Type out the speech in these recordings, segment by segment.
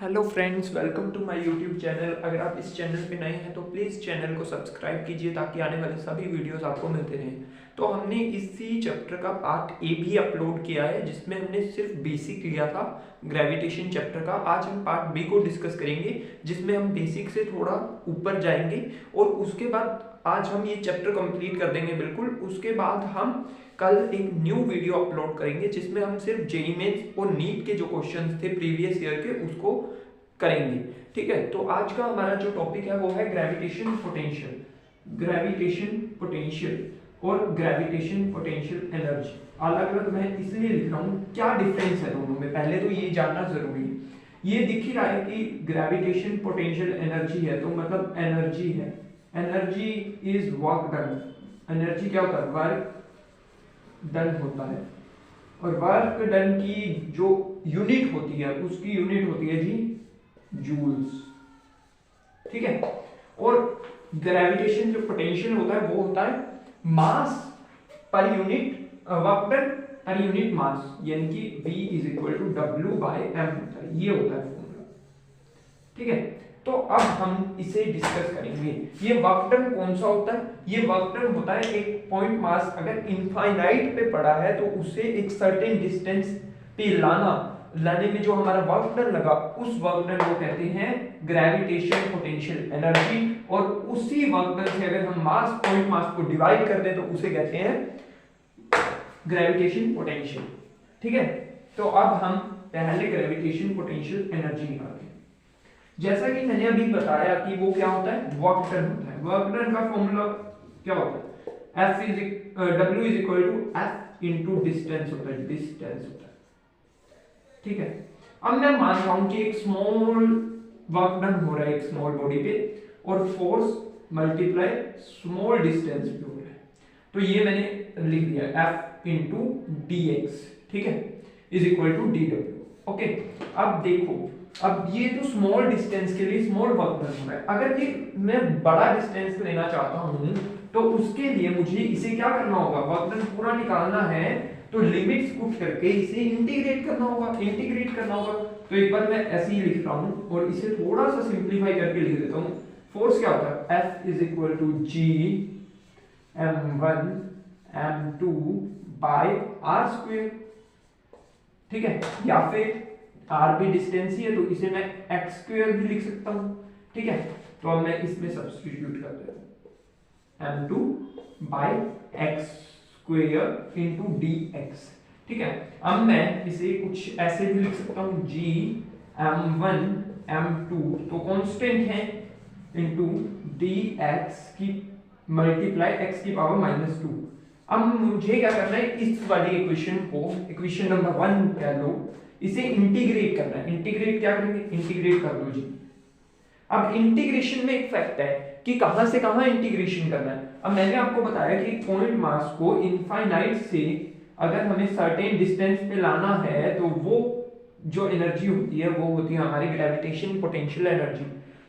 Hello friends, welcome to my YouTube channel. अगर आप इस चैनल पे नए हैं तो प्लीज़ चैनल को सब्सक्राइब कीजिए ताकि आने वाले सभी वीडियोस आपको मिलते रहें। तो हमने इसी चैप्टर का पार्ट ए भी अपलोड किया है जिसमें हमने सिर्फ बेसिक लिया था ग्रेविटेशन चैप्टर का। आज हम पार्ट बी को डिस्कस करेंगे जिसमें हम बेसिक से थोड़ा ऊपर जाएंगे और उसके बाद आज हम ये चैप्टर कंप्लीट कर देंगे बिल्कुल। उसके बाद हम कल एक न्यू वीडियो अपलोड करेंगे जिसमें हम सिर्फ जेईई मेंस और नीट के जो क्वेश्चंस थे प्रीवियस ईयर के उसको करेंगे। ठीक है, तो आज का हमारा जो टॉपिक है वो है ग्रेविटेशन पोटेंशियल। ग्रेविटेशन पोटेंशियल और ग्रेविटेशन पोटेंशियल एनर्जी अलग अलग मैं इसलिए लिख रहा हूँ, क्या डिफरेंस है दोनों में पहले तो ये जानना जरूरी है। ये दिख ही रहा है कि ग्रेविटेशन पोटेंशियल एनर्जी है तो मतलब एनर्जी है। Energy is work done. Energy क्या होता है? वर्क डन होता है। और वर्क डन की जो यूनिट होती है उसकी यूनिट होती है जी जूल्स। ठीक है, और ग्रेविटेशन जो पोटेंशियल होता है वो होता है mass per unit work done per unit mass, यानी कि V is equal to W by M होता है। ये होता है फॉर्मूला। ठीक है, तो अब हम इसे डिस्कस करेंगे। ये वर्क डन कौन सा होता है? ये वर्क डन होता है एक पॉइंट मास अगर इनफाइनाइट पे पड़ा है तो उसे एक सर्टेन डिस्टेंस पे लाने में जो हमारा वर्क डन लगा उस वर्क डन को कहते हैं ग्रेविटेशन पोटेंशियल एनर्जी। और उसी वर्क डन से अगर हम पॉइंट मास को डिवाइड कर दें तो उसे कहते हैं ग्रेविटेशन पोटेंशियल। ठीक है, तो अब हम पहले ग्रेविटेशन पोटेंशियल एनर्जी निकालते हैं। जैसा कि मैंने अभी बताया कि वो क्या होता है, वर्क डन होता है। वर्क डन का फॉर्मूला क्या होता है? W is equal to F into distance होता है। डिस्टेंस होता है। ठीक है, अब मैं मान रहा हूं कि एक स्मॉल वर्क डन हो रहा है एक स्मॉल बॉडी पे और फोर्स मल्टीप्लाई स्मॉल डिस्टेंस पे हो रहा है, तो ये मैंने लिख दिया F इंटू dx। ठीक है, is equal to dw। Okay, अब देखो, अब ये तो स्मॉल डिस्टेंस के लिए स्मॉल वर्क डन हो रहा है। अगर ये मैं बड़ा डिस्टेंस लेना चाहता हूं तो उसके लिए मुझे इसे क्या करना होगा? वर्क डन पूरा निकालना है तो लिमिट्स पुट करके इसे इंटीग्रेट करना होगा। तो एक बार मैं ऐसे ही लिख रहा हूं और इसे थोड़ा सा सिंपलीफाई करके लिख देता हूं। फोर्स क्या होता है? F is equal to G m1 m2 by r square. ठीक है, या फिर r भी डिस्टेंस ही है तो इसे मैं x स्क्वायर भी लिख सकता हूं। ठीक है, तो अब मैं इसमें सब्स्टिट्यूट कर देता हूं m2 by x square into dx। ठीक है, अब मैं इसे कुछ ऐसे भी लिख सकता हूं G m1 m2 तो कांस्टेंट है इनटू dx की मल्टीप्लाई x की पावर -2। अब मुझे क्या करना है, इस वाली इक्वेशन को इक्वेशन नंबर 1 कह लो, इसे इंटीग्रेट करना है। इंटीग्रेट क्या करेंगे? इंटीग्रेट कर दो जी। अब इंटीग्रेशन में एक फैक्ट है कि कहां से कहां इंटीग्रेशन करना है। अब मैंने आपको बताया कि पॉइंट मास को इनफाइनाइट से अगर हमें सर्टेन डिस्टेंस पे लाना है तो वो जो एनर्जी होती है वो होती है हमारी ग्रेविटेशन पोटेंशियल एनर्जी।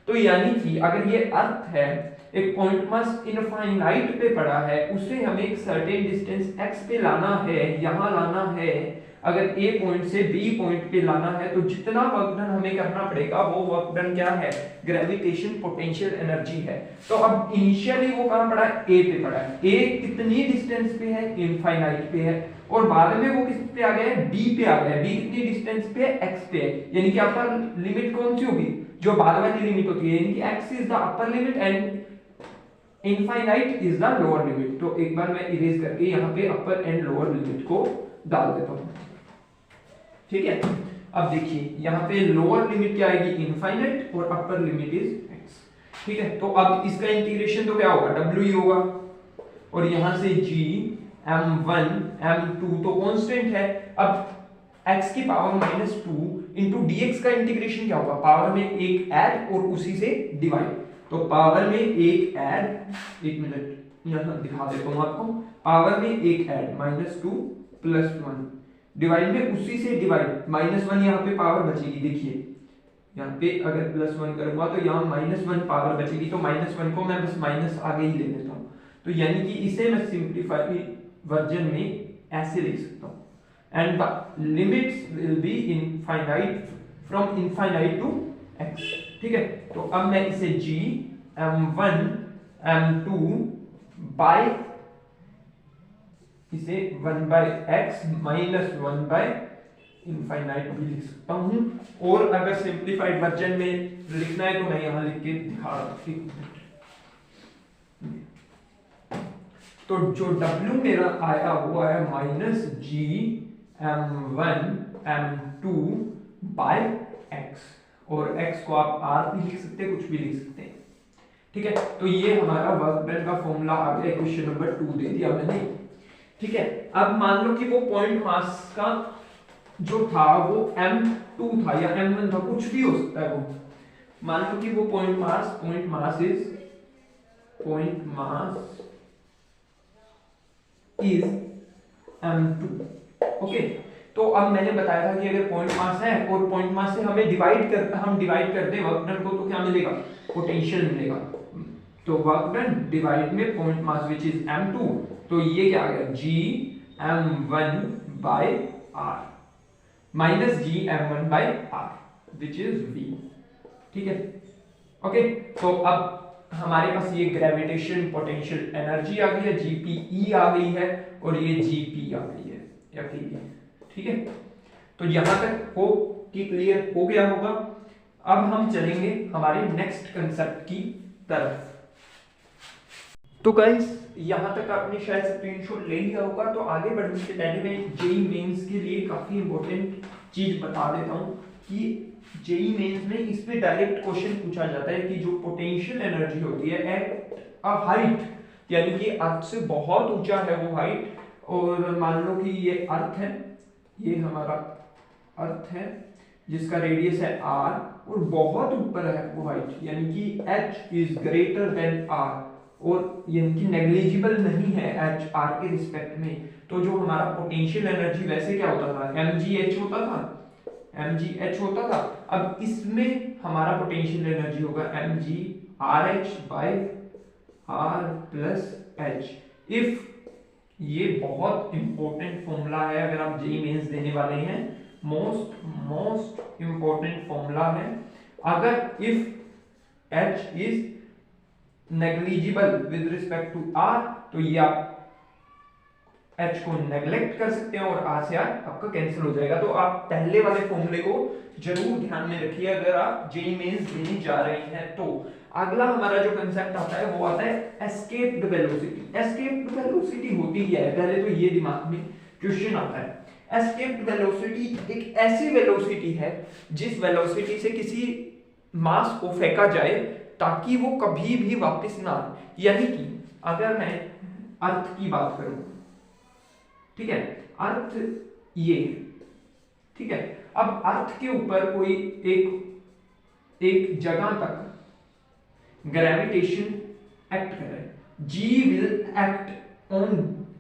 तो यानी कि अगर ये अर्थ है, एक पॉइंट मास इनफाइनाइट पे पड़ा है, उसे हमें एक सर्टेन डिस्टेंस x पे लाना है, यहां लाना है। अगर A पॉइंट से B पॉइंट पे लाना है तो जितना वर्क डन हमें करना पड़ेगा वो वर्क डन क्या है? ग्रेविटेशन पोटेंशियल एनर्जी है। तो अब इनिशियली वो कहां पड़ा है? A पे पड़ा है। A कितनी डिस्टेंस पे है? इनफाइनाइट पे है। और बाद में वो किस पे आ गया है? B पे आ गया है। B कितनी डिस्टेंस पे है? x पे है। यानी कि अपर लिमिट कौन सी होगी? जो बाद वाली लिमिट होती है, यानी कि x is the upper limit and infinite is the lower limit. तो एक बार मैं इरेज करके यहाँ पे अपर एंड लोअर लिमिट को डाल देता हूँ। ठीक है, अब देखिए यहाँ पे लोअर लिमिट क्या आएगी? इनफाइनाइट, और अपर लिमिट इज x। ठीक है, तो अब इसका इंटीग्रेशन तो क्या होगा? W ही होगा। और यहां से G m1 m2 तो कांस्टेंट है। अब x की पावर -2 इंटू dx का इंटीग्रेशन क्या होगा? पावर में एक ऐड और उसी से डिवाइड। तो पावर में एक ऐड, एक मिनट यहां दिखा देता हूं आपको, पावर में एक ऐड -2 +1 डिवाइड में उसी से डिवाइड, -1 यहाँ पे पावर बचेगी। देखिए यहाँ पे अगर +1 करूंगा तो यहाँ -1 पावर बचेगी, तो -1 को मैं बस माइनस आगे ही ले लेता हूँ। तो यानी कि इसे मैं सिंप्लीफाई वर्जन में ऐसे लिख सकता हूँ, and the limits will be infinite from infinite to x, ठीक है। तो अब मैं इसे g m1 m2 बाय इसे 1/x माइनस 1/इनफाइनाइट भी लिख सकता हूं, और अगर सिंप्लीफाइड वर्जन में लिखना है तो मैं यहां लिख के दिखा रहा हूं। तो जो W मेरा आया वो आया minus g m1 m2 by x, और x को आप r भी लिख सकते हैं, कुछ भी लिख सकते हैं, ठीक है। तो ये हमारा वर्क डन का फॉर्मूला आ गया, क्वेश्चन नंबर 2 दे दिया मैंने, ठीक है। अब मान लो कि वो पॉइंट मास का जो था वो m2 था या m1 था, कुछ भी हो सकता है वो। मान लो कि वो point mass is m2, okay. तो अब मैंने बताया था कि अगर पॉइंट मास है और पॉइंट मास से हम डिवाइड करते हैं वर्क डन को, तो क्या मिलेगा, पोटेंशियल मिलेगा। तो वर्क डन डिवाइड में point mass which is m2, तो ये क्या आ गया, g m1 by r minus g m1 by r which is v, ठीक है, ओके। तो अब हमारे पास ये ग्रेविटेशन पोटेंशियल एनर्जी आ गई है, GPE आ गई है, और ये GP आ गई है, या ठीक है। तो यहां तक हो कि क्लियर हो गया होगा। अब हम चलेंगे हमारे नेक्स्ट कंसेप्ट की तरफ। तो गाइस यहां तक आपने शायद स्क्रीनशॉट ले लिया होगा। तो आगे बढ़ने से पहले मैं जेई मेंस के लिए काफी इंपॉर्टेंट चीज बता देता हूं कि जेई मेंस में इस पे डायरेक्ट क्वेश्चन पूछा जाता है कि जो पोटेंशियल एनर्जी होती है एट अ हाइट, यानी कि अर्थ से बहुत ऊंचा है वो हाइट, और मान लो कि ये अर्थ है, ये हमारा अर्थ है जिसका रेडियस है r, और बहुत ऊपर है वो हाइट, यानी कि h is greater than r, और यानी कि नेग्लिजिबल नहीं है h r के रिस्पेक्ट में। तो जो हमारा पोटेंशियल एनर्जी वैसे क्या होता था, mgh होता था। अब इसमें हमारा पोटेंशियल एनर्जी होगा mg rh by r plus h। If ये बहुत इंपॉर्टेंट फॉर्मूला है, अगर आप जेईई मेंस देने वाले हैं, मोस्ट इंपॉर्टेंट फॉर्मूला है। अगर if h is negligible with respect to r, तो ये आप h को नेग्लेक्ट कर सकते हैं और r से r आपका कैंसिल हो जाएगा। तो आप पहले वाले फॉर्मूले को जरूर ध्यान में रखिए अगर आप जेईई मेंस देने जा रहे हैं। तो अगला हमारा जो कंसेप्ट आता है वो आता है एस्केप्ड वेलोसिटी। एस्केप्ड वेलोसिटी होती क्या है, पहले तो ये दिमाग में क्वेश्चन आता है। एस्केप्ड वेलोसिटी एक ऐसी वेलोसिटी है जिस वेलोसिटी से किसी मास को फेंका जाए ताकि वो कभी भी वापस ना आए। यानी कि अगर मैं अर्थ की बात करूं, ठीक है, अर्थ ये, ठीक है, अब अर्थ के ऊपर कोई एक जगह तक ग्रेविटेशन एक्ट कर रहा है, G will act on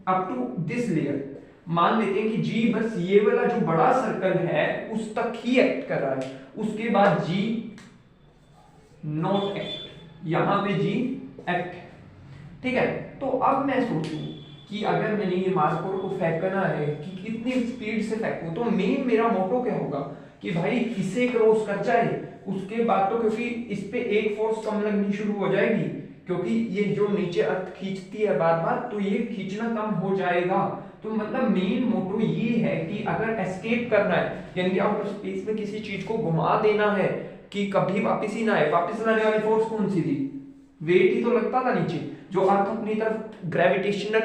up to this layer. मान लेते हैं कि G बस ये वाला जो बड़ा सर्कल है उस तक ही एक्ट कर रहा है, उसके बाद G नॉट एक्ट, यहां पे G एक्ट है, ठीक है। तो अब मैं सोचूं कि अगर मैंने ये मार्कर को फेंकना है कि कितनी स्पीड से फेंकूं, तो मेरा मोटो क्या होगा कि भाई इसे क्रॉस कर जाए, उसके बाद तो क्योंकि इस पे एक फोर्स कम लगनी शुरू हो जाएगी, क्योंकि ये जो नीचे अर्थ खींचती है बार बार, तो ये खींचना कम हो जाएगा। तो मतलब मेन मोटो ये है कि अगर एस्केप करना है, यानी आउटर स्पेस में किसी चीज को घुमा देना है कि कभी वापस ही ना आए, वापस लाने वाली फोर्स कौन सी थी, वेट ही तो लगता था नीचे, जो अर्थ अपनी तरफ ग्रेविटेशनल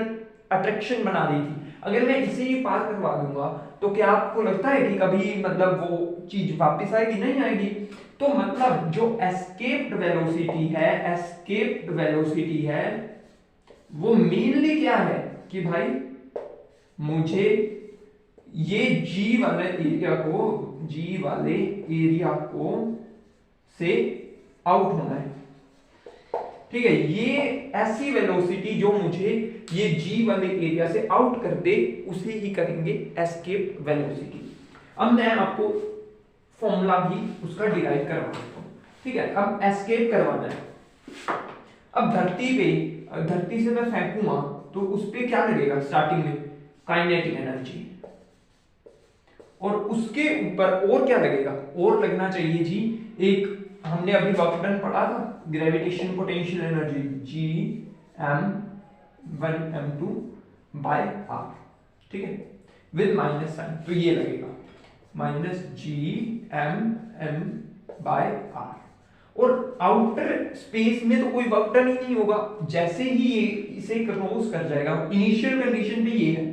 अट्रैक्शन बना रही थी। अगर मैं इसे ही पार करवा दूंगा तो क्या आपको लगता है कि कभी मतलब वो चीज वापस आएगी, नहीं आएगी। तो मतलब जो एस्केप्ड वेलोसिटी है वो मेनली क्या है कि भाई मुझे ये G वाले एरिया को से आउट होना है, ठीक है। ये ऐसी वेलोसिटी जो मुझे ये G वाले एरिया से आउट कर दे उसे ही करेंगे एस्केप वेलोसिटी। अब मैं आपको फॉर्मूला भी उसका डिराइव करवा देता हूं, ठीक है। अब एस्केप करवाना है, अब धरती से मैं फेंकूंगा तो उस पे क्या लगेगा, स्टार्टिंग में काइनेटिक एनर्जी, और उसके ऊपर और क्या लगेगा, और लगना चाहिए जी एक, हमने अभी वर्क डन पढ़ा था, ग्रेविटेशन पोटेंशियल एनर्जी Gm1m2/r, ठीक है, विद माइनस साइन, तो ये लगेगा -Gm/m। और आउटर स्पेस में तो कोई वर्क डन ही नहीं होगा, जैसे ही ये इसे क्रॉस कर जाएगा, इनिशियल कंडीशन भी ये है,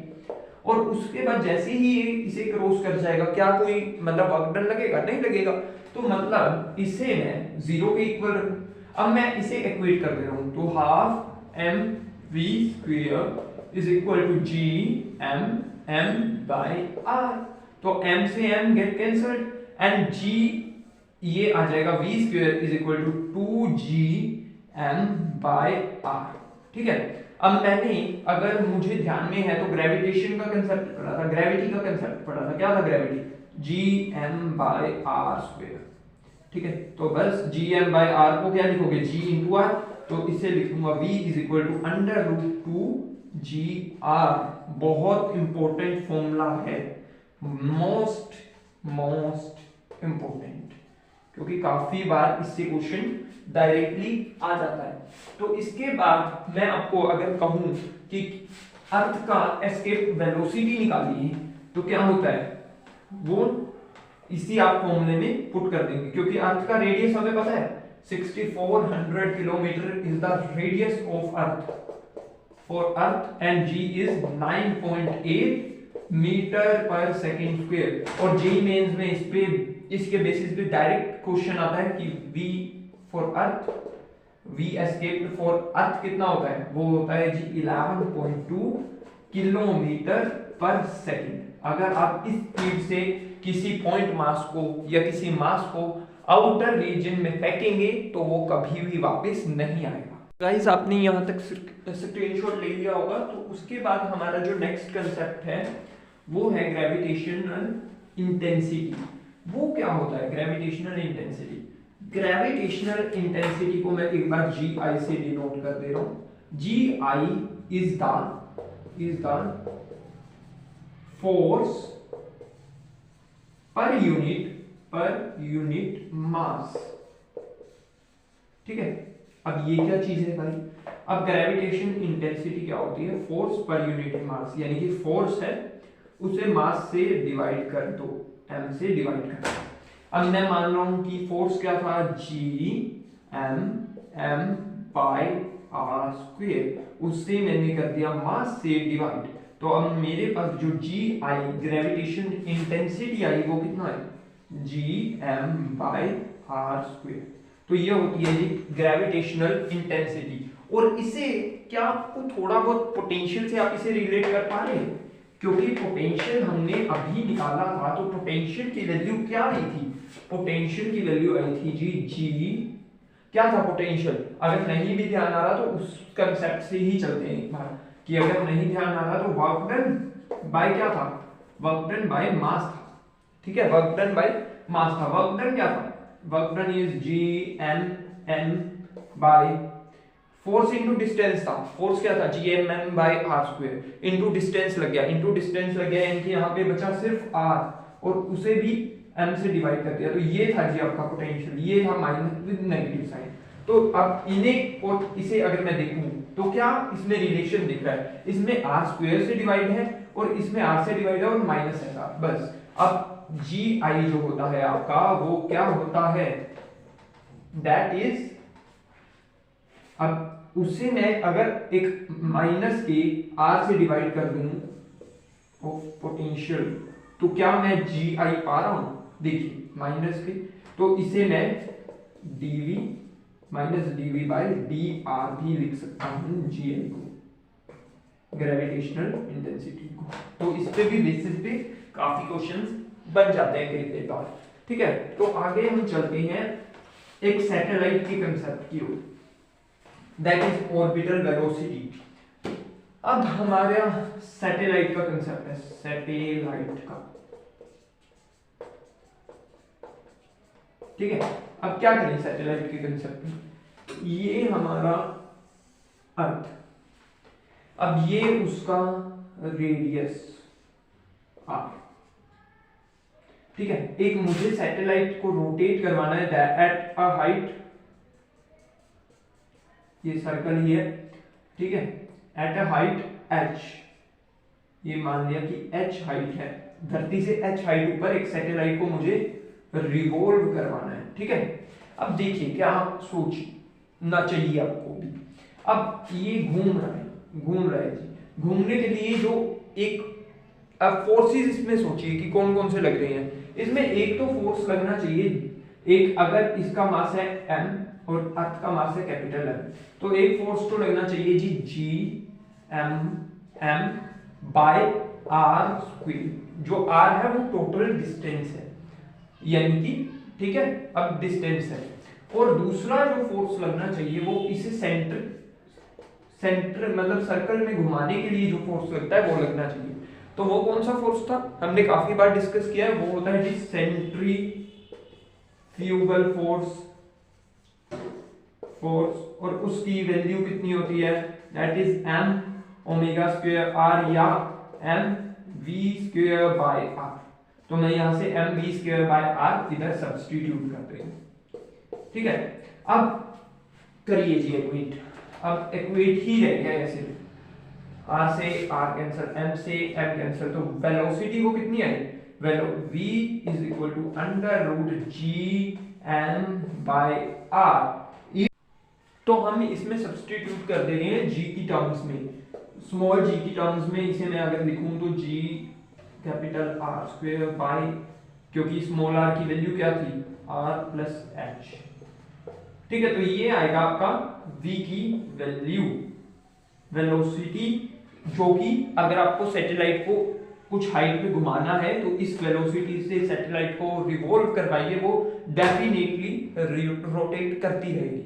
और उसके बाद जैसे ही ये इसे क्रॉस कर जाएगा, क्या कोई मतलब वर्क डन लगेगा, नहीं लगेगा। तो मतलब इसे मैं 0 के इक्वल रखूं। अब मैं इसे इक्वेट कर दे रहा हूं, तो ½ mv² = Gm/m/r, तो m से m get cancelled and g ये आ जाएगा v² = 2Gm/r, ठीक है। अब मैंने, अगर मुझे ध्यान में है तो ग्रेविटेशन का कांसेप्ट पढ़ा था, ग्रेविटी का कांसेप्ट पढ़ा था, क्या था ग्रेविटी, Gm/r², ठीक है। तो बस Gm/r को क्या लिखोगे, G × r, तो इसे लिखूंगा v = √2Gr। बहुत इंपॉर्टेंट फॉर्मूला है, मोस्ट इंपॉर्टेंट, क्योंकि काफी बार इससे क्वेश्चन डायरेक्टली आ जाता है। तो इसके बाद मैं आपको अगर कहूं कि अर्थ का एस्केप वेलोसिटी निकालिए, तो क्या होता है, वो इसी आप फॉर्मूले में पुट कर देंगे, क्योंकि अर्थ का रेडियस हमें पता है 6400 kilometre is the radius of earth for earth, and g is 9.8 मीटर/सेकंड²। और जेईई मेंस में इसके बेसिस पे डायरेक्ट क्वेश्चन आता है कि v for earth, v escaped for earth कितना होता है, वो होता है जी 11.2 किलोमीटर/सेकंड। अगर आप इस स्पीड से किसी पॉइंट मास को या किसी मास को आउटर रीजन में फेंकेंगे तो वो कभी भी वापस नहीं आएगा। गाइस आपने यहाँ तक स्क्रीनशॉट ले लिया होगा। तो उसके बाद हमारा जो नेक्स्ट कंसेप्ट है वो है ग्रेविटेशनल इंटेंसिटी। वो क्या होता है ग्रेविटेशनल इंटेंसिटी? ग्रेविटेशनल इंटेंसिटी को मैं एक बार जी आई से डिनोट कर दे रहा हूं। G I is the force per unit mass, ठीक है। अब ये क्या चीज है भाई? अब ग्रेविटेशन इंटेंसिटी क्या होती है? फोर्स पर यूनिट मास, यानी कि फोर्स है उसे मास से डिवाइड कर दो, m से डिवाइड कर दो। अब मैं मान रहा हूं कि फोर्स क्या था, Gm/r², उससे मैंने कर दिया मास से डिवाइड। तो अब मेरे पास जो जी आई ग्रेविटेशन इंटेंसिटी आई वो कितना है? Gm/r²। तो ये होती है जी ग्रेविटेशनल इंटेंसिटी। और इसे क्या आपको थोड़ा बहुत पोटेंशियल से आप इसे रिलेट कर पा रहे हैं? क्योंकि पोटेंशियल हमने अभी निकाला था, तो पोटेंशियल की वैल्यू क्या आई थी? पोटेंशियल की वैल्यू आई थी जी क्या था पोटेंशियल? अगर नहीं भी ध्यान आ रहा तो उस कंसेप्ट से ही चलते हैं एक बार, कि अगर नहीं ध्यान आ रहा तो वर्क डन बाय क्या था? वर्क डन बाय मास था, ठीक है। वर्क डन बाय मास था। वर्क डन क्या था? Work done is Gm/m by force into distance था। फोर्स क्या था? Gm/r² इनटू डिस्टेंस लग गया, यानी कि यहाँ पे बचा सिर्फ r और उसे भी m से डिवाइड कर दिया। तो ये था जी आपका पोटेंशियल, ये था माइनस विद नेगेटिव साइन। तो अब इन्हें और इसे अगर मैं देखूं तो क्या इसमें रिलेशन दिख रहा है? इसमें r² से डिवाइड है और इसमें r से डिवाइड है और माइनस है साथ, बस। अब जी आई जो होता है आपका वो क्या होता है? दैट इज, अब उससे मैं अगर एक माइनस के r से डिवाइड कर दूं ऑफ पोटेंशियल, तो क्या मैं जी आई पा रहा हूं? देखिए माइनस के, तो इसे मैं dv minus dv by dr भी लिख सकता हूं जी आई को, ग्रेविटेशनल इंटेंसिटी को। तो इस पे भी बेसिस पे काफी क्वेश्चंस बन जाते हैं कई बार, ठीक है। तो आगे हम चलते हैं एक सैटेलाइट के कंसेप्ट की ओर, दैट इज ऑर्बिटल वेलोसिटी। अब हमारा सैटेलाइट का कंसेप्ट है, सैटेलाइट का, ठीक है। अब क्या करें सैटेलाइट के कंसेप्ट में? ये हमारा अर्थ, अब ये उसका रेडियस r, ठीक है, एक मुझे सैटेलाइट को रोटेट करवाना है एट अ हाइट, ये सर्कल ही है, ठीक है, एट अ हाइट h, ये मान लिया कि h हाइट है, धरती से h हाइट ऊपर एक सैटेलाइट को मुझे रिवॉल्व करवाना है, ठीक है। अब देखिए क्या सोचना चाहिए आपको भी, अब ये घूम रहा है जी, घूमने के लिए जो एक अब फोर्सेस इसमें सोचिए कि कौन कौन से लग रहे हैं। इसमें एक तो फोर्स लगना चाहिए, एक अगर इसका मास है m और अर्थ का मास है कैपिटल M, तो एक फोर्स तो लगना चाहिए G G m by r square. जो r है वो टोटल डिस्टेंस है, यानी कि ठीक है, अब डिस्टेंस है। और दूसरा जो फोर्स लगना चाहिए वो इसे सेंटर मतलब सर्कल में घुमाने के लिए जो फोर्स लगता है वो लगना चाहिए। तो वो कौन सा फोर्स था, हमने काफी बार डिस्कस किया है, वो होता है जी सेंट्रीफ्यूगल फोर्स, और उसकी वैल्यू कितनी होती है, that is m omega square r या m v square by r। तो मैं यहां से m v square by r इधर सब्स्टिट्यूट करते हैं, ठीक है। अब करिए जी इक्वेट, अब इक्वेट ही रह गया ऐसे, r से r कैंसिल, m से m कैंसिल, तो वेलोसिटी को कितनी आई, v is equal to under root g m by r। तो हम इसमें सब्स्टिट्यूट कर दे रहे हैं g की टर्म्स में, स्मॉल g की टर्म्स में इसे मैं अगर लिखूं तो g capital R square by, क्योंकि स्मॉल r की वैल्यू क्या थी r प्लस h, ठीक है। तो ये आएगा आपका v की वैल्यू, वेलोसिटी, जो कि अगर आपको सैटेलाइट को कुछ हाइट पे घुमाना है तो इस वेलोसिटी से सैटेलाइट को रिवॉल्व करवाइए, वो डेफिनेटली रोटेट करती रहेगी।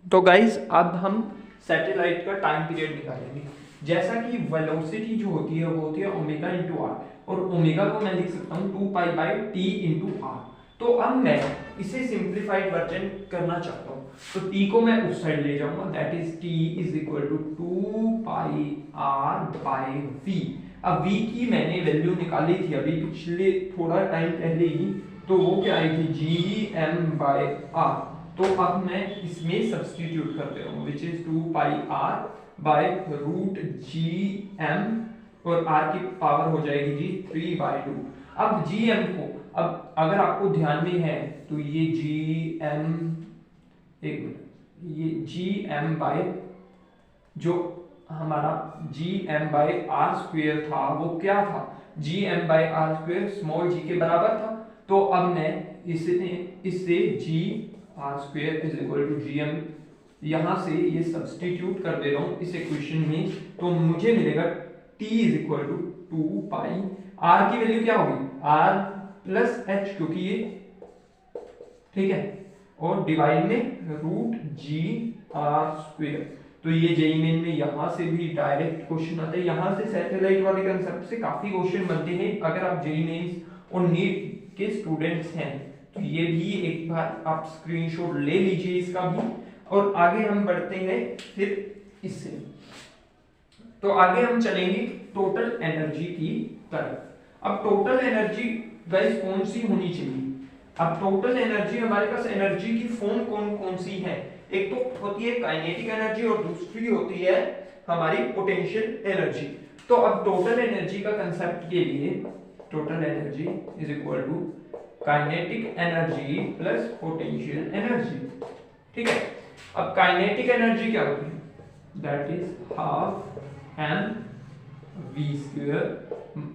तो गाइज अब हम सैटेलाइट का टाइम पीरियड निकालेंगे। जैसा कि वेलोसिटी जो होती है वो होती है ओमेगा इंटू आर, और ओमेगा को मैं लिख सकता हूँ 2 pi by t into r. तो अब मैं इसे सिंप्लीफाइड वर्जन करना चाहता हूँ, तो t को मैं उस साइड ले जाऊंगा, that is t is equal to 2 pi r by v। अब v की मैंने वैल्यू निकाली थी अभी पिछले थोड़ा टाइम पहले ही, तो वो क्या आई थी g m बाई r। तो अब मैं इसमें सब्स्टिट्यूट करते हूँ, which is 2 pi r by root G m, और r की पावर हो जाएगी जी 3 बाई 2। अब जी एम को, अब अगर आपको ध्यान में है तो ये जी एम, एक मिनट, ये जी एम बाय, जो हमारा G M by R square था वो क्या था, G M by R square small G के बराबर था। तो अब मैं इससे G R square is equal to G M, यहां से ये सब्स्टिट्यूट कर दे रहा हूं इस इक्वेशन में, तो मुझे मिलेगा t is equal to 2 pi, r की वैल्यू क्या होगी r प्लस h, क्योंकि ये ठीक है, और डिवाइड में रूट जी आर स्क्वेयर। तो ये जेईई मेन में यहां से भी डायरेक्ट क्वेश्चन आता है, यहां से सैटेलाइट वाले कंसेप्ट से काफी क्वेश्चन बनते हैं। अगर आप जेईई मेंस और नीट के स्टूडेंट्स हैं तो ये भी एक बार आप स्क्रीनशॉट ले लीजिए इसका भी। और आगे हम बढ़ते हैं फिर इससे, तो आगे हम चलेंगे टोटल एनर्जी की तरफ। अब टोटल एनर्जी गाइस कौन सी होनी चाहिए, अब टोटल एनर्जी हमारे पास एनर्जी की फॉर्म कौन कौन सी है, एक तो होती है काइनेटिक एनर्जी और दूसरी होती है हमारी पोटेंशियल एनर्जी। तो अब टोटल एनर्जी का कंसेप्ट के लिए, total energy is equal to kinetic energy plus potential energy, ठीक है। अब काइनेटिक एनर्जी क्या होती है, that is half m v square,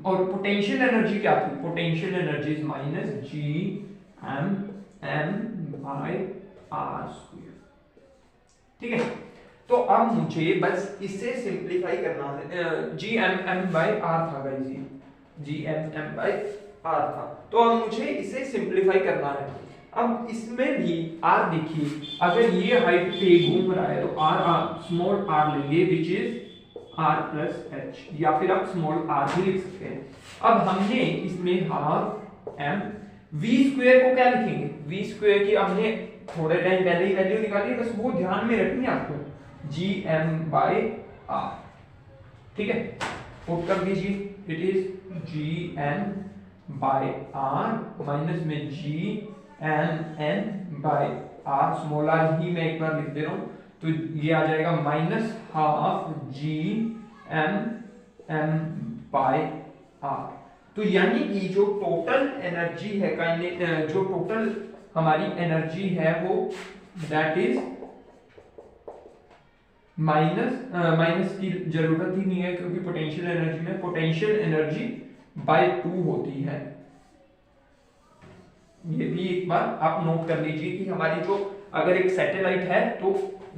और पोटेंशियल एनर्जी क्या थी, potential energy is minus G M M by r square, ठीक है। तो अब मुझे बस इसे सिंप्लीफाई करना है, G M M by R था guys, G M M by R था, तो अब मुझे इसे सिंप्लीफाई करना है। अब इसमें भी आर देखिए, अगर ये हाइट पे घूम रहा है तो आर स्मॉल आर लेंगे which is r plus h, या फिर आप स्मॉल आर भी लिख सकते हैं। अब हमने इसमें हाफ एम वी स्क्वायर को क्या लिखेंगे, वी स्क्वायर की हमने थोड़े टाइम पहले ही वैल्यू निकाली, बस वो ध्यान में रखनी है आपको, जी एम बाय आर, ठीक है। पुट कर दीजिए, it is G M by R minus में G M N by R, small R ही मैं एक बार लिख दे रहा हूं, तो ये आ जाएगा minus half G M M by r. तो यानी कि जो टोटल एनर्जी है, जो टोटल हमारी एनर्जी है वो दैट इज माइनस की जरूरत ही नहीं है, क्योंकि पोटेंशियल एनर्जी में पोटेंशियल एनर्जी बाय 2 होती है। ये भी एक बार आप नोट कर लीजिए कि हमारी जो अगर एक सैटेलाइट है, तो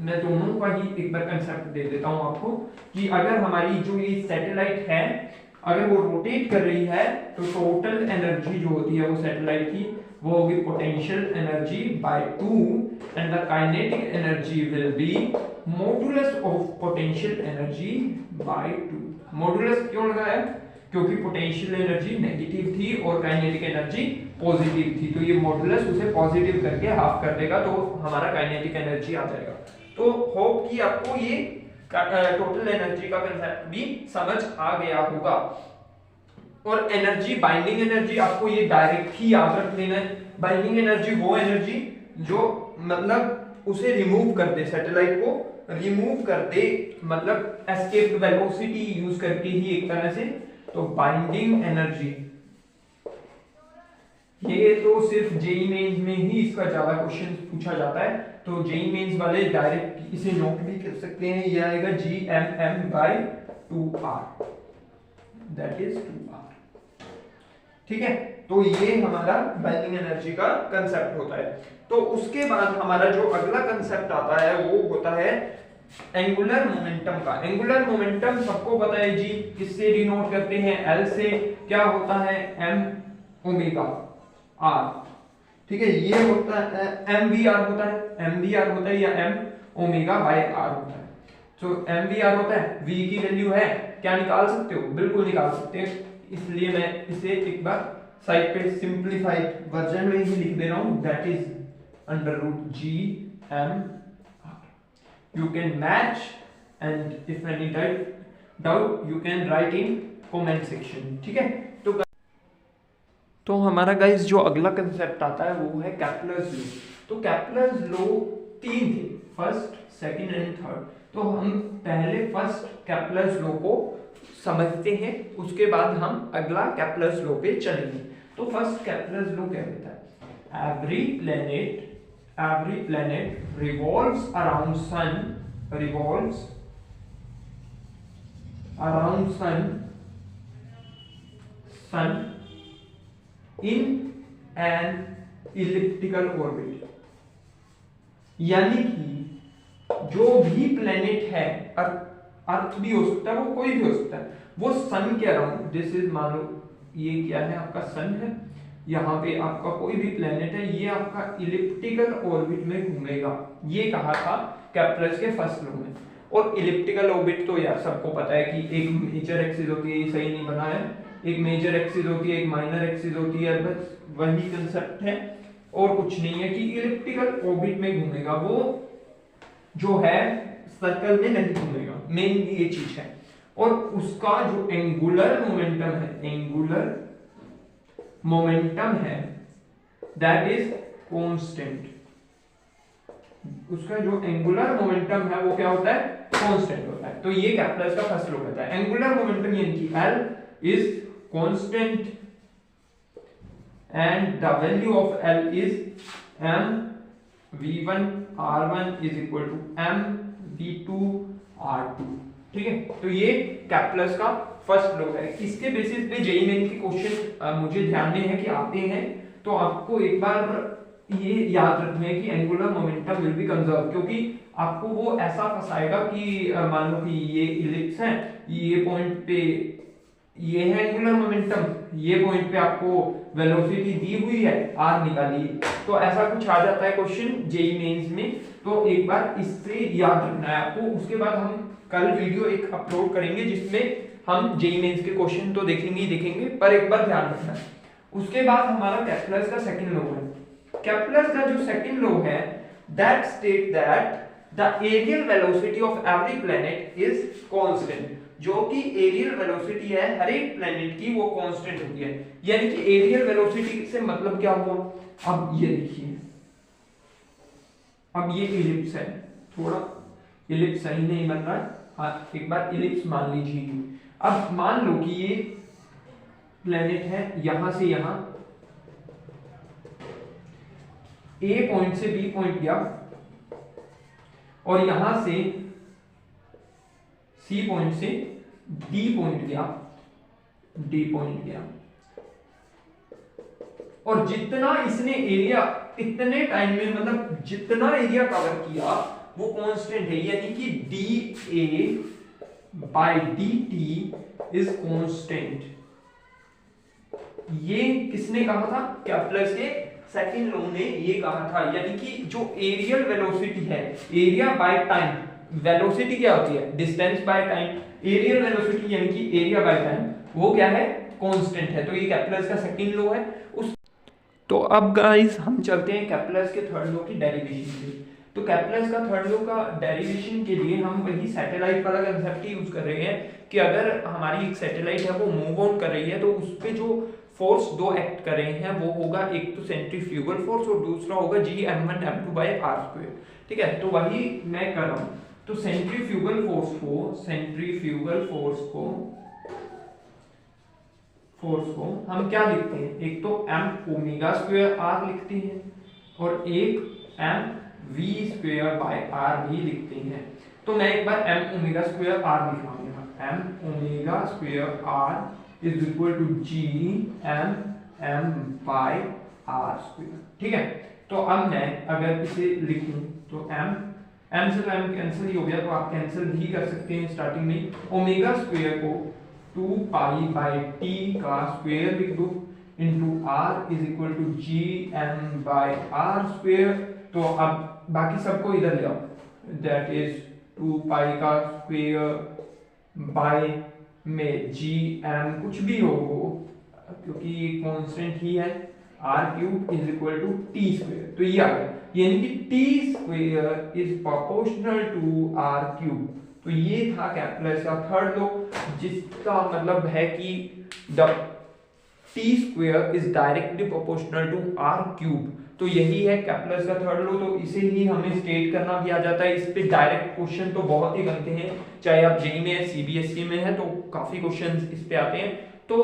मैं दोनों का ही एक बार कंसेप्ट दे देता हूं आपको कि अगर हमारी जो ये सैटेलाइट है अगर वो रोटेट कर रही है तो टोटल एनर्जी जो होती है वो सैटेलाइट की वो होगी potential energy by 2 and the kinetic energy will be modulus of potential energy by 2। Modulus क्यों लगाया? क्योंकि पोटेंशियल एनर्जी नेगेटिव थी और काइनेटिक एनर्जी पॉजिटिव थी, तो ये मॉडुलस उसे पॉजिटिव करके हाफ कर देगा, तो हमारा काइनेटिक एनर्जी आ जाएगा। तो होप कि आपको ये टोटल एनर्जी का कंसेप्ट भी समझ आ गया होगा। और एनर्जी, बाइंडिंग एनर्जी आपको ये डायरेक्ट ही याद रख लेना है। बाइंडिंग एनर्जी वो एनर्जी जो मतलब उसे रिमूव कर दे, सैटेलाइट को रिमूव कर दे, मतलब एस्केप वेलोसिटी यूज करके ही एक तरह से। तो बाइंडिंग एनर्जी ये तो सिर्फ जेई मेंस में ही इसका ज्यादा क्वेश्चन पूछा जाता है, तो जेई मेंस वाले डायरेक्ट इसे नोट भी कर सकते हैं। ये आएगा G M M by 2r, that is 2r। ठीक है, तो ये हमारा बाइंडिंग एनर्जी का कंसेप्ट होता है। तो उसके बाद हमारा जो अगला कंसेप्ट आता है वो होता है एंगुलर मोमेंटम का। एंगुलर मोमेंटम सबको पता है जी, किससे डिनोट करते हैं? एल से। क्या होता है? M omega r. ठीक है, ये होता है एम वी आर होता है, एम वी आर होता है या एम ओमेगा बाय आर होता है। तो एम वी आर होता है, वी की वैल्यू है, क्या निकाल सकते हो? बिल्कुल निकाल सकते हैं, इसलिए मैं इसे एक बार साइड पे सिंप्लीफाइड वर्जन में ही लिख दे रहा हूं, that is under root G m r. You can match and if any doubt you can write in comment section. ठीक है, तो हमारा गाइस जो अगला कंसेप्ट आता है वो है कैप्लर्स लॉ। तो कैप्लर्स लॉ 3 थे, फर्स्ट, सेकंड एंड थर्ड। तो हम पहले फर्स्ट कैप्लर्स लॉ को समझते हैं, उसके बाद हम अगला कैप्लर्स लॉ पे चलेंगे। तो फर्स्ट कैप्लर्स लॉ क्या कहता है? Every planet revolves around sun in an elliptical orbit। यानी कि जो भी प्लेनेट है, अर्थ भी हो सकता है, वो कोई भी हो सकता है, वो सन के अराउंड, दिस इज, मान लो ये क्या है? आपका सन है, यहाँ पे आपका कोई भी प्लेनेट है, ये आपका इलिप्टिकल ऑर्बिट में घूमेगा। ये कहा था कैप्लर्स के फर्स्ट लॉ में। और इलिप्टिकल ऑर्बिट तो यार सबको पता है कि एक मेजर एक्सिस होती है, ये सही नहीं बना है, एक मेजर एक्सिस होती है, एक माइनर एक्सिस होती है, बस वही कंसेप्ट है और कुछ नहीं है कि इलिप्टिकल ऑर्बिट में घूमेगा, वो जो है सर्कल में नहीं घूमेगा, मेन ये चीज है। और उसका जो एंगुलर मोमेंटम है दैट इज कांस्टेंट। उसका जो एंगुलर मोमेंटम है वो क्या होता है? कांस्टेंट होता है। तो ये कैप्लर्स का फर्स्ट लॉ कहता है एंगुलर मोमेंटम यानी कि L is constant and the value of L is m v1 r1 is equal to m v2 r2। ठीक है, तो ये कैप्लर्स का फर्स्ट लॉ है। इसके बेसिस पे जेईई मेन के क्वेश्चन मुझे ध्यान में है कि आते हैं, तो आपको एक बार ये याद रखना है कि angular momentum will be conserve, क्योंकि आपको वो ऐसा फंसाएगा कि मान लो कि ये इलिप्स है, ये पॉइंट पे ये है एंगुलर मोमेंटम, ये पॉइंट पे आपको वेलोसिटी दी हुई है, r निकालिए, तो ऐसा कुछ आ जाता है क्वेश्चन जेईई मेंस में। तो एक बार इससे याद रखना है आपको। उसके बाद हम कल वीडियो एक अपलोड करेंगे जिसमें हम जेईई मेंस के क्वेश्चन तो देखेंगे ही देखेंगे, पर एक बार ध्यान रखना है। उसके बाद हमारा कैप्लर्स का सेकंड लॉ है। कैप्लर्स का जो सेकंड लॉ है that state that the areal velocity of every planet is constant. जो कि एरियल वेलोसिटी है हर एक प्लेनेट की वो कांस्टेंट होती है। यानी कि एरियल वेलोसिटी से मतलब क्या हुआ, अब ये देखिए, अब ये इलिप्स है, थोड़ा इलिप्स सही नहीं बन रहा है, हाँ एक बार इलिप्स मान लीजिए। अब मान लो कि ये प्लेनेट है, यहां से यहां ए पॉइंट से बी पॉइंट गया और यहां से सी पॉइंट से डी पॉइंट गया और जितना इसने एरिया इतने टाइम में, मतलब जितना एरिया कवर किया वो कांस्टेंट है, यानी कि D A by D T is constant. ये किसने कहा था, कैप्लर के सेकंड लॉ ने ये कहा था। यानी कि जो एरियल वेलोसिटी है, एरिया बाय टाइम, वेलोसिटी क्या होती है, distance by time, areal velocity यानी कि एरिया बाय टाइम, वो क्या है, कांस्टेंट है। तो ये कैप्लर का सेकंड लॉ है। उस तो अब गाइस हम चलते हैं कैप्लर के थर्ड लॉ की डेरिवेशन पे। तो कैप्लर का थर्ड लॉ का डेरिवेशन के लिए हम वही सैटेलाइट वाला कंसेप्ट यूज कर रहे हैं कि अगर हमारी एक सैटेलाइट है वो मूव ऑन कर रही है तो उस पे जो फोर्स दो एक्ट कर रहे हैं वो होगा, एक तो सेंट्रीफ्यूगल फोर्स और दूसरा होगा Gm1 M2 by r²। ठीक है, तो वही मैं कर रहा हूं। तो सेंट्रीफ्यूगल फोर्स को हम क्या लिखते हैं, एक तो m ओमेगा स्क्वायर r लिखते हैं और एक m v square by r भी लिखते हैं। तो मैं एक बार m ओमेगा स्क्वायर r लिख रहा हूं, यहाँ m omega square r is equal to Gm by r²। ठीक है, तो अब मैं अगर इसे लिखूं तो m से तो m कैंसिल ही हो गया, तो आप कैंसिल भी कर सकते हैं स्टार्टिंग में। ओमेगा स्क्वायर को 2 पाई बाय t का स्क्वायर लिख दो into r is equal to Gm by r²। तो अब बाकी सबको इधर ले आओ, दैट इज 2 पाई का स्क्वायर बाय में Gm कुछ भी हो क्योंकि ये कांस्टेंट ही है, r³ is equal to t²। तो ये आ गया, यानी कि t² is proportional to r³। तो ये था कैप्लर का थर्ड लॉ, जिसका मतलब है कि the t² is directly proportional to r³। तो यही है कैप्लर का थर्ड लॉ। तो इसे ही हमें स्टेट करना भी आ जाता है। इस पे डायरेक्ट क्वेश्चन तो बहुत ही बनते हैं, चाहे आप जेईई में है, सीबीएसई में है, तो काफी क्वेश्चंस इस पे आते हैं। तो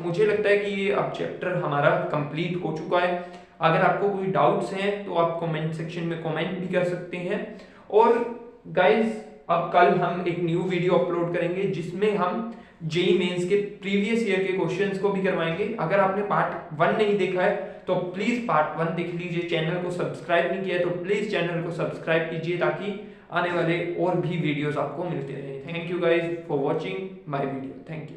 मुझे लगता है कि ये अब चैप्टर हमारा कंप्लीट हो चुका है। अगर आपको कोई डाउट्स हैं तो आप कमेंट सेक्शन में कमेंट भी कर सकते हैं। और गाइज अब कल हम एक न्यू वीडियो अपलोड करेंगे जिसमें हम जेईई मेंस के प्रीवियस ईयर के क्वेश्चंस को भी करवाएंगे। अगर आपने पार्ट 1 नहीं देखा है तो प्लीज पार्ट 1 देख लीजिए। चैनल को सब्सक्राइब नहीं किया है तो प्लीज चैनल को सब्सक्राइब कीजिए ताकि आने वाले और भी वीडियोस आपको मिलते रहे। Thank you guys for watching my video. Thank you.